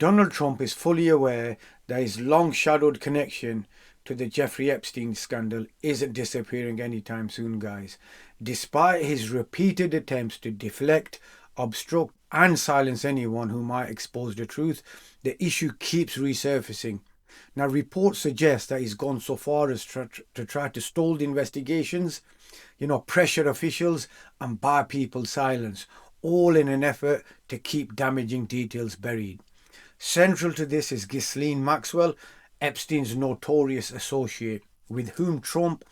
Donald Trump is fully aware that his long-shadowed connection to the Jeffrey Epstein scandal isn't disappearing anytime soon, guys. Despite his repeated attempts to deflect, obstruct and silence anyone who might expose the truth, the issue keeps resurfacing. Now, reports suggest that he's gone so far as to try to stall the investigations, pressure officials and buy people's silence, all in an effort to keep damaging details buried. Central to this is Ghislaine Maxwell, Epstein's notorious associate, with whom Trump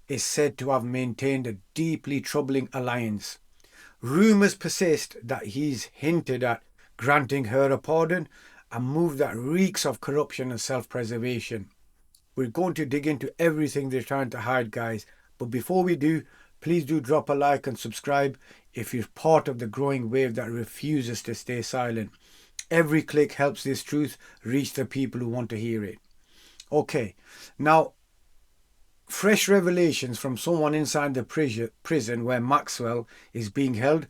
is said to have maintained a deeply troubling alliance. Rumours persist that he's hinted at granting her a pardon, a move that reeks of corruption and self-preservation. We're going to dig into everything they're trying to hide, guys, but before we do, please do drop a like and subscribe if you're part of the growing wave that refuses to stay silent. Every click helps this truth reach the people who want to hear it. Okay, now, fresh revelations from someone inside the prison where Maxwell is being held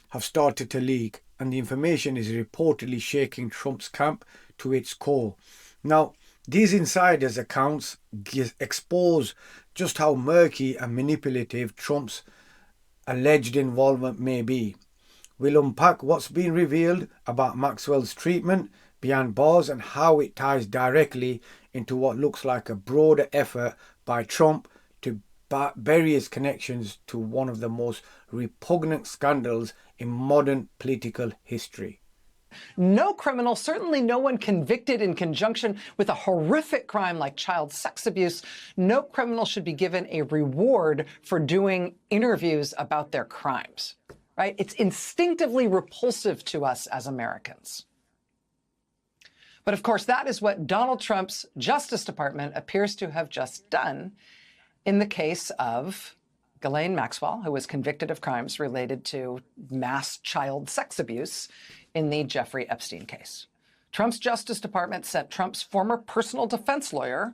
have started to leak, and the information is reportedly shaking Trump's camp to its core. Now, these insiders' accounts expose just how murky and manipulative Trump's alleged involvement may be. We'll unpack what's been revealed about Maxwell's treatment behind bars and how it ties directly into what looks like a broader effort by Trump to bury his connections to one of the most repugnant scandals in modern political history. No criminal, certainly no one convicted in conjunction with a horrific crime like child sex abuse, no criminal should be given a reward for doing interviews about their crimes, right? It's instinctively repulsive to us as Americans. But of course, that is what Donald Trump's Justice Department appears to have just done in the case of Ghislaine Maxwell, who was convicted of crimes related to mass child sex abuse in the Jeffrey Epstein case. Trump's Justice Department sent Trump's former personal defense lawyer,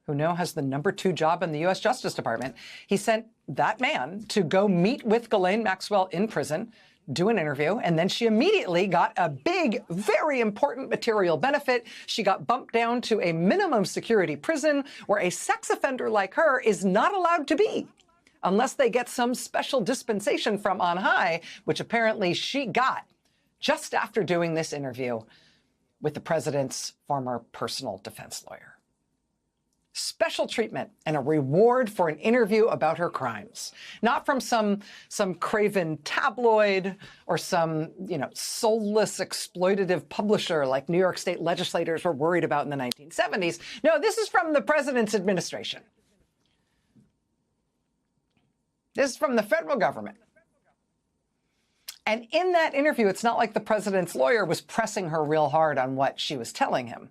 who now has the #2 job in the U.S. Justice Department, he sent that man to go meet with Ghislaine Maxwell in prison, do an interview, and then she immediately got a big, very important material benefit. She got bumped down to a minimum security prison where a sex offender like her is not allowed to be unless they get some special dispensation from on high, which apparently she got just after doing this interview with the president's former personal defense lawyer. Special treatment and a reward for an interview about her crimes, not from some craven tabloid or some, soulless exploitative publisher like New York state legislators were worried about in the 1970s. No, this is from the president's administration. This is from the federal government. And in that interview, it's not like the president's lawyer was pressing her real hard on what she was telling him.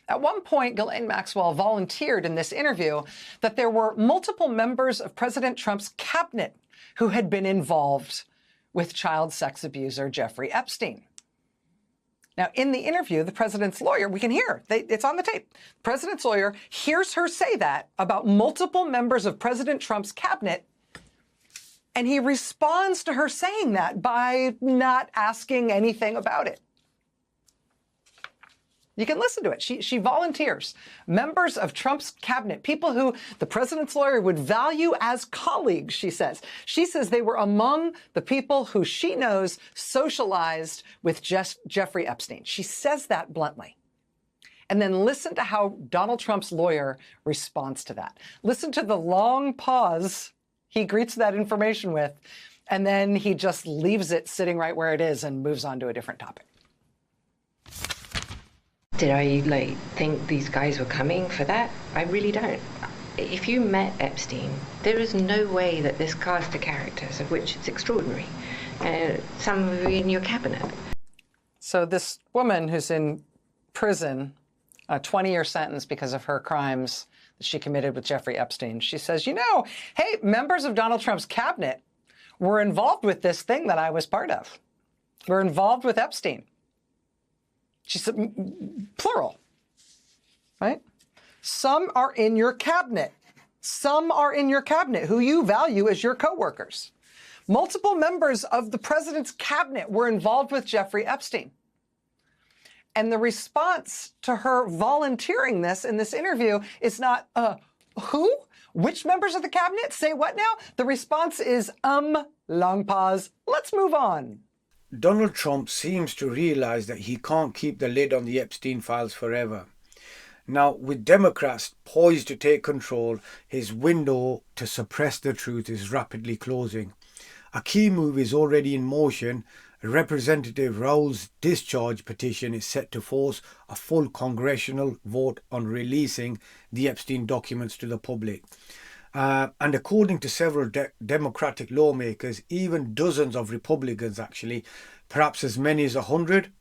At one point, Ghislaine Maxwell volunteered in this interview that there were multiple members of President Trump's cabinet who had been involved with child sex abuser Jeffrey Epstein. Now, in the interview, the president's lawyer, we can hear, it's on the tape. The president's lawyer hears her say that about multiple members of President Trump's cabinet, and he responds to her saying that by not asking anything about it. You can listen to it. She volunteers. Members of Trump's cabinet, people who the president's lawyer would value as colleagues, she says. She says they were among the people who she knows socialized with Jeffrey Epstein. She says that bluntly. And then listen to how Donald Trump's lawyer responds to that. Listen to the long pause he greets that information with, and then he just leaves it sitting right where it is and moves on to a different topic. Did I think these guys were coming for that? I really don't. If you met Epstein, there is no way that this cast of characters, of which it's extraordinary, some of you in your cabinet. So this woman who's in prison, a 20-year sentence because of her crimes that she committed with Jeffrey Epstein, she says, hey, members of Donald Trump's cabinet were involved with this thing that I was part of. We're involved with Epstein. She said, plural, right? Some are in your cabinet. Some are in your cabinet who you value as your coworkers. Multiple members of the president's cabinet were involved with Jeffrey Epstein. And the response to her volunteering this in this interview is not, who? Which members of the cabinet? Say what now? The response is, long pause. Let's move on. Donald Trump seems to realize that he can't keep the lid on the Epstein files forever. Now, with Democrats poised to take control, his window to suppress the truth is rapidly closing. A key move is already in motion. Representative Raul's discharge petition is set to force a full congressional vote on releasing the Epstein documents to the public. And according to several Democratic lawmakers, even dozens of Republicans actually, perhaps as many as 100,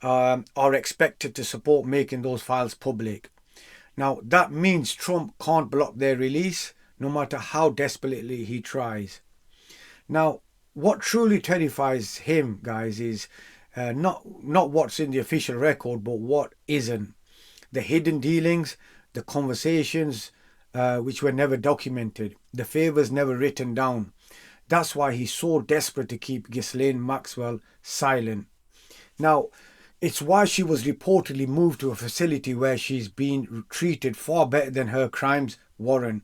are expected to support making those files public. Now, that means Trump can't block their release, no matter how desperately he tries. Now, what truly terrifies him, guys, is not what's in the official record, but what isn't. The hidden dealings, the conversations which were never documented, the favors never written down. That's why he's so desperate to keep Ghislaine Maxwell silent. Now, it's why she was reportedly moved to a facility where she's been treated far better than her crimes warrant.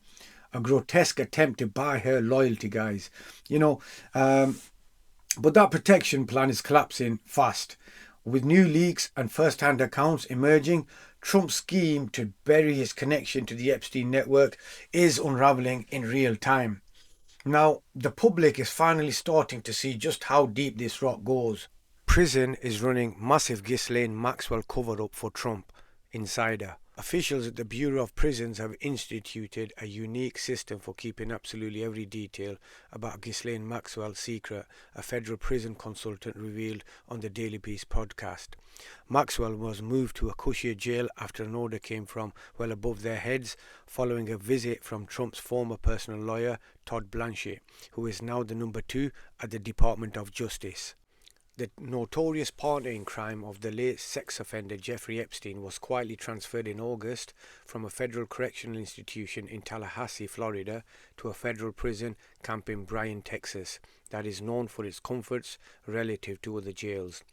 A grotesque attempt to buy her loyalty, guys. But that protection plan is collapsing fast. With new leaks and first-hand accounts emerging, Trump's scheme to bury his connection to the Epstein network is unraveling in real time. Now, the public is finally starting to see just how deep this rot goes. Prison is running massive Ghislaine Maxwell cover-up for Trump insider. Officials at the Bureau of Prisons have instituted a unique system for keeping absolutely every detail about Ghislaine Maxwell's secret, a federal prison consultant revealed on the Daily Beast podcast. Maxwell was moved to a cushier jail after an order came from well above their heads following a visit from Trump's former personal lawyer, Todd Blanchett, who is now the number 2 at the Department of Justice. The notorious partner in crime of the late sex offender Jeffrey Epstein was quietly transferred in August from a federal correctional institution in Tallahassee, Florida, to a federal prison camp in Bryan, Texas, that is known for its comforts relative to other jails.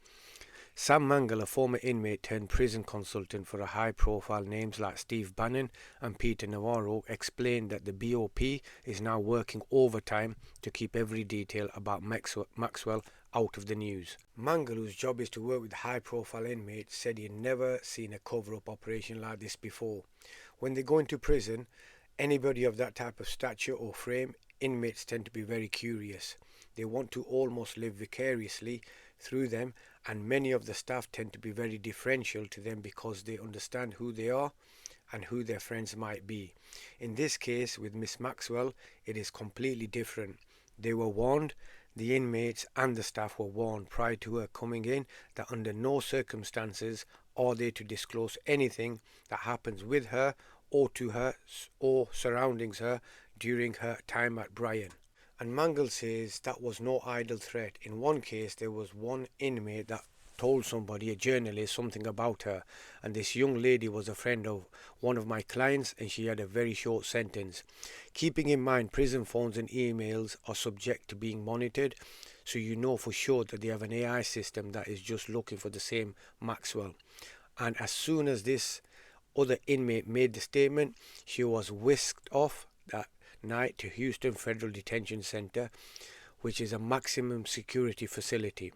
Sam Mangle, a former inmate turned prison consultant for high-profile names like Steve Bannon and Peter Navarro, explained that the BOP is now working overtime to keep every detail about Maxwell out of the news. Mangle, whose job is to work with high-profile inmates, said he'd never seen a cover-up operation like this before. When they go into prison, anybody of that type of stature or frame, inmates tend to be very curious. They want to almost live vicariously through them, and many of the staff tend to be very deferential to them because they understand who they are and who their friends might be. In this case, with Miss Maxwell, it is completely different. They were warned, the inmates and the staff were warned prior to her coming in, that under no circumstances are they to disclose anything that happens with her or to her or surroundings her during her time at Bryan. And Mangle says that was no idle threat. In one case, there was one inmate that told somebody, a journalist, something about her, and this young lady was a friend of one of my clients, and she had a very short sentence. Keeping in mind, prison phones and emails are subject to being monitored, so you know for sure that they have an AI system that is just looking for the same Maxwell. And as soon as this other inmate made the statement, she was whisked off that night to Houston Federal Detention Center, which is a maximum security facility.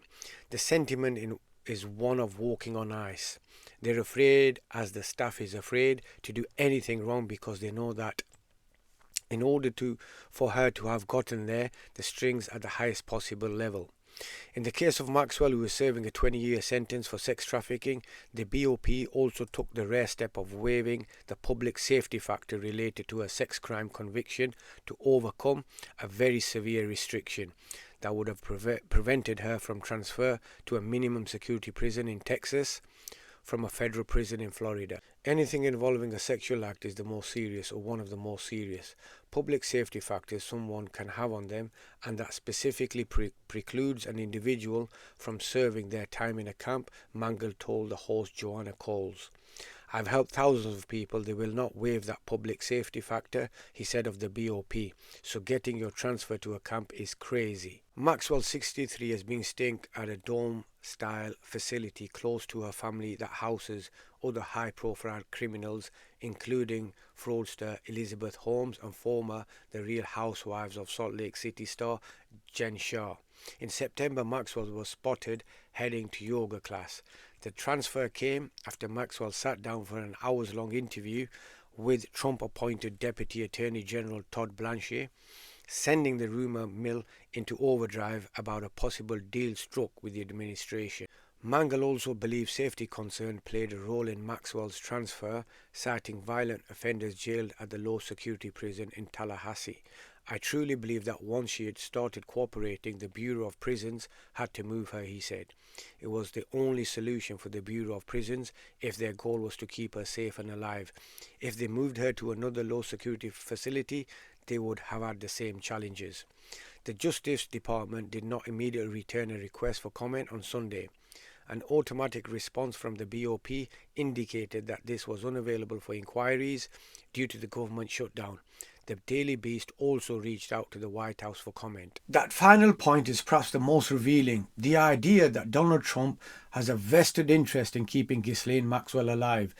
The sentiment is one of walking on ice. They're afraid, as the staff is afraid, to do anything wrong because they know that in order for her to have gotten there, the strings at the highest possible level. In the case of Maxwell, who is serving a 20-year sentence for sex trafficking, the BOP also took the rare step of waiving the public safety factor related to a sex crime conviction to overcome a very severe restriction that would have prevented her from transfer to a minimum security prison in Texas from a federal prison in Florida. Anything involving a sexual act is the most serious, or one of the most serious public safety factors someone can have on them, and that specifically precludes an individual from serving their time in a camp, Mangle told the host Joanna Coles. I've helped thousands of people. They will not waive that public safety factor, he said of the BOP. So getting your transfer to a camp is crazy. Maxwell, 63, has been staying at a dorm style facility close to her family that houses other high-profile criminals, including fraudster Elizabeth Holmes and former The Real Housewives of Salt Lake City star Jen Shah. In September, Maxwell was spotted heading to yoga class. The transfer came after Maxwell sat down for an hours-long interview with Trump-appointed Deputy Attorney General Todd Blanche, sending the rumor mill into overdrive about a possible deal struck with the administration. Mangle also believes safety concern played a role in Maxwell's transfer, citing violent offenders jailed at the low-security prison in Tallahassee. I truly believe that once she had started cooperating, the Bureau of Prisons had to move her, he said. It was the only solution for the Bureau of Prisons if their goal was to keep her safe and alive. If they moved her to another low-security facility, they would have had the same challenges. The Justice Department did not immediately return a request for comment on Sunday. An automatic response from the BOP indicated that this was unavailable for inquiries due to the government shutdown. The Daily Beast also reached out to the White House for comment. That final point is perhaps the most revealing. The idea that Donald Trump has a vested interest in keeping Ghislaine Maxwell alive.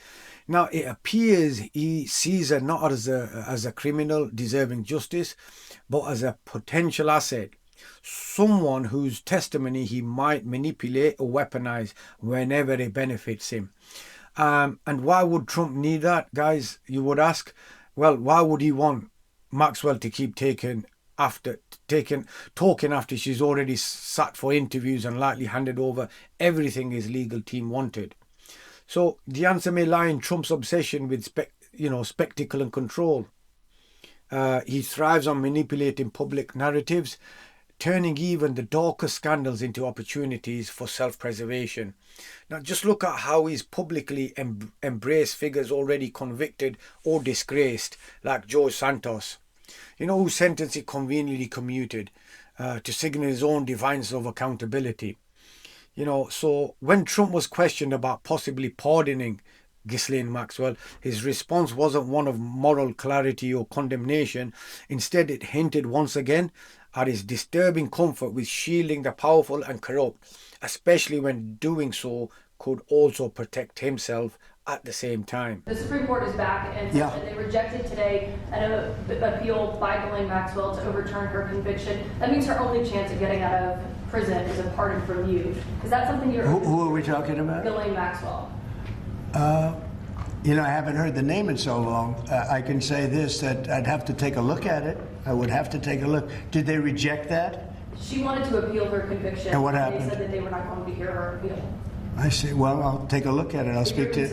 Now, it appears he sees her not as a criminal deserving justice, but as a potential asset. Someone whose testimony he might manipulate or weaponize whenever it benefits him. And why would Trump need that, guys? You would ask. Well, why would he want Maxwell to keep talking after she's already sat for interviews and likely handed over everything his legal team wanted? So the answer may lie in Trump's obsession with spectacle and control. He thrives on manipulating public narratives, turning even the darkest scandals into opportunities for self-preservation. Now just look at how he's publicly embraced figures already convicted or disgraced, like George Santos, whose sentence he conveniently commuted to signal his own defiance of accountability. So when Trump was questioned about possibly pardoning Ghislaine Maxwell, his response wasn't one of moral clarity or condemnation. Instead, it hinted once again at his disturbing comfort with shielding the powerful and corrupt, especially when doing so could also protect himself at the same time. The Supreme Court is back and said that they rejected today an appeal by Ghislaine Maxwell to overturn her conviction. That means her only chance of getting out of prison is a pardon from you. Is that something you're... Who are we talking about? Ghislaine Maxwell. I haven't heard the name in so long. I can say this, that I'd have to take a look at it. I would have to take a look. Did they reject that? She wanted to appeal her conviction. And what happened? They said that they were not going to hear her appeal. I see. Well, I'll take a look at it.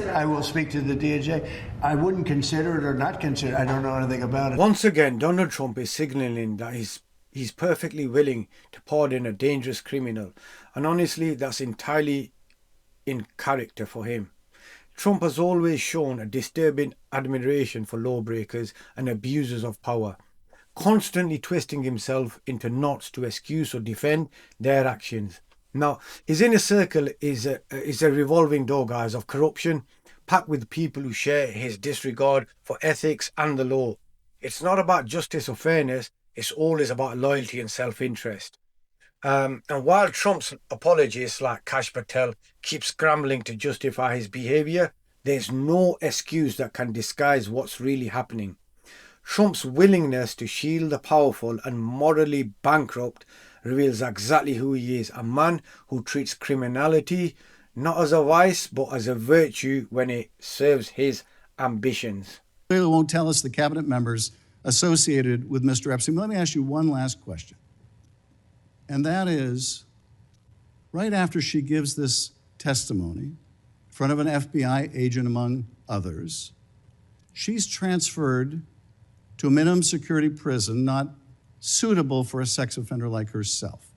I will speak to the DOJ. I wouldn't consider it or not consider it. I don't know anything about it. Once again, Donald Trump is signaling that he's perfectly willing to pardon a dangerous criminal. And honestly, that's entirely in character for him. Trump has always shown a disturbing admiration for lawbreakers and abusers of power, constantly twisting himself into knots to excuse or defend their actions. Now, his inner circle is a revolving door, guys, of corruption, packed with people who share his disregard for ethics and the law. It's not about justice or fairness, it's always about loyalty and self-interest. And while Trump's apologists like Kash Patel keep scrambling to justify his behavior, there's no excuse that can disguise what's really happening. Trump's willingness to shield the powerful and morally bankrupt reveals exactly who he is, a man who treats criminality not as a vice but as a virtue when it serves his ambitions. Clearly won't tell us the cabinet members associated with Mr. Epstein. Let me ask you one last question. And that is, right after she gives this testimony in front of an FBI agent, among others, she's transferred to a minimum security prison not suitable for a sex offender like herself.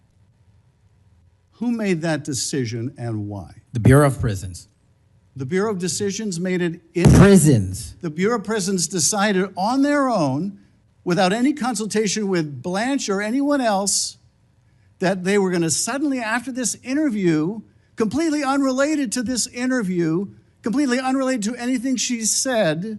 Who made that decision and why? The Bureau of Prisons. The Bureau of Decisions made it in Prisons. The Bureau of Prisons decided on their own, without any consultation with Blanche or anyone else, that they were going to suddenly, after this interview, completely unrelated to this interview, completely unrelated to anything she said,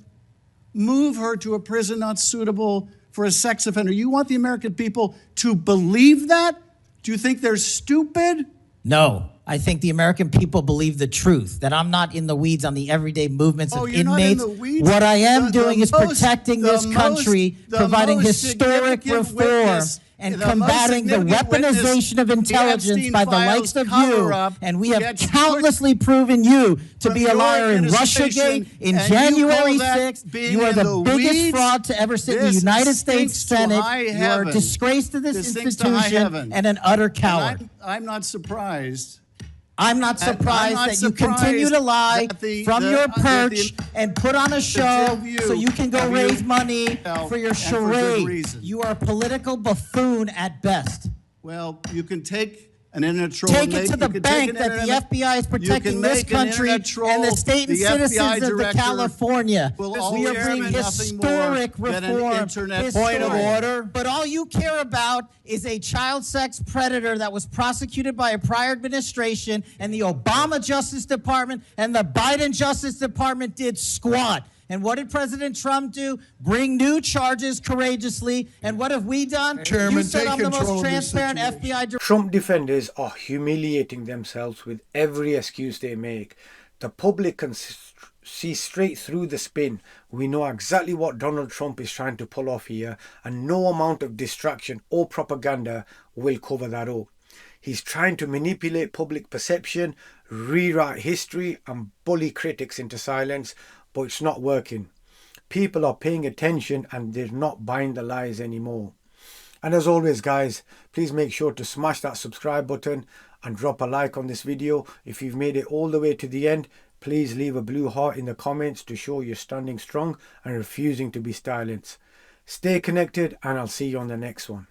move her to a prison not suitable for a sex offender. You want the American people to believe that? Do you think they're stupid? No, I think the American people believe the truth, that I'm not in the weeds on the everyday movements of you're not in inmates. the weeds. What I am The doing is most- protecting this the country, most- the providing most historic significant reform, witness- and the most combating the significant witness, weaponization of the intelligence Epstein by the files likes of you. cover-up And we have gets countlessly proven you to from be a your liar in administration, Russiagate, in and you January call that 6th. being You are in the the biggest weeds? fraud to ever sit in the This United States stinks to Senate. high You are a heaven. disgrace to this This stinks to high institution heaven. and an utter And coward. I'm not surprised. I'm not I'm surprised not that you continue to surprised lie that from your perch and put on a show view so you can go of you raise money and for your for good charade. reason. You are a political buffoon at best. Well, you can take an internet troll. Take and it to make- the you can bank take that an the internet- FBI is you protecting can this make an country internet troll, and the state and the FBI citizens of the director California. will We always are bringing be nothing historic more than an reform. internet Point of Historic. order. But all you care about is a child sex predator that was prosecuted by a prior administration, and the Obama Justice Department and the Biden Justice Department did squat. And what did President Trump do? Bring new charges courageously. And what have we done? Chairman, You said take I'm the control most of this transparent situation. FBI director. Trump defenders are humiliating themselves with every excuse they make. The public can see straight through the spin. We know exactly what Donald Trump is trying to pull off here, and no amount of distraction or propaganda will cover that up. He's trying to manipulate public perception, rewrite history, and bully critics into silence, but it's not working. People are paying attention and they're not buying the lies anymore. And as always, guys, please make sure to smash that subscribe button and drop a like on this video. If you've made it all the way to the end, please leave a blue heart in the comments to show you're standing strong and refusing to be silenced. Stay connected, and I'll see you on the next one.